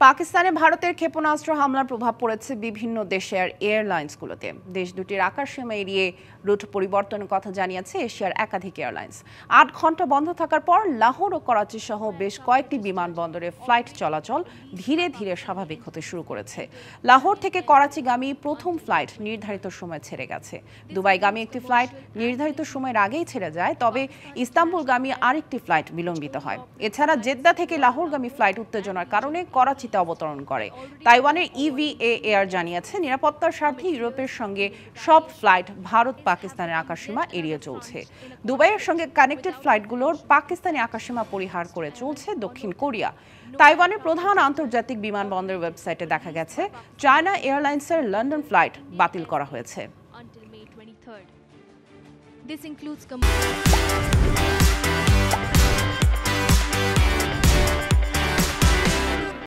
পাকিস্তানে ভারতের ক্ষেপণাস্ত্র হামলার প্রভাব পড়েছে বিভিন্ন দেশের এয়ারলাইন্সগুলোতে। দেশ দুটির আকাশসীমা এড়িয়ে রুট পরিবর্তনের কথা জানিয়েছে এশিয়ার একাধিক এয়ারলাইন্স। ৮ ঘন্টা বন্ধ থাকার পর লাহোর ও করাচি সহ বেশ কয়েকটি বিমানবন্দরে ফ্লাইট চলাচল ধীরে ধীরে স্বাভাবিক হতে শুরু করেছে। লাহোর থেকে করাচিগামী প্রথম ফ্লাইট নির্ধারিত সময় ছেড়ে গেছে। দুবাইগামী একটি ফ্লাইট নির্ধারিত সময়ের আগেই ছেড়ে যায়, তবে ইস্তাম্বুলগামী আরেকটি ফ্লাইট বিলম্বিত হয়। এছাড়া জেদ্দা থেকে লাহোরগামী ফ্লাইট উত্তেজনার কারণে করাচি অবতরণ করে। তাইওয়ানের ইভিএ এয়ার জানিয়েছে নিরাপত্তার স্বার্থে ইউরোপের সঙ্গে সব ফ্লাইট ভারত পাকিস্তানের আকাশসীমা এড়িয়ে চলছে। দুবাইয়ের সঙ্গে কানেক্টেড ফ্লাইটগুলোর পাকিস্তানি আকাশসীমা পরিহার করে চলছে দক্ষিণ কোরিয়া। তাইওয়ানের প্রধান আন্তর্জাতিক বিমানবন্দরের ওয়েবসাইটে দেখা গেছে চায়না এয়ারলাইন্সের লন্ডন ফ্লাইট বাতিল করা হয়েছে।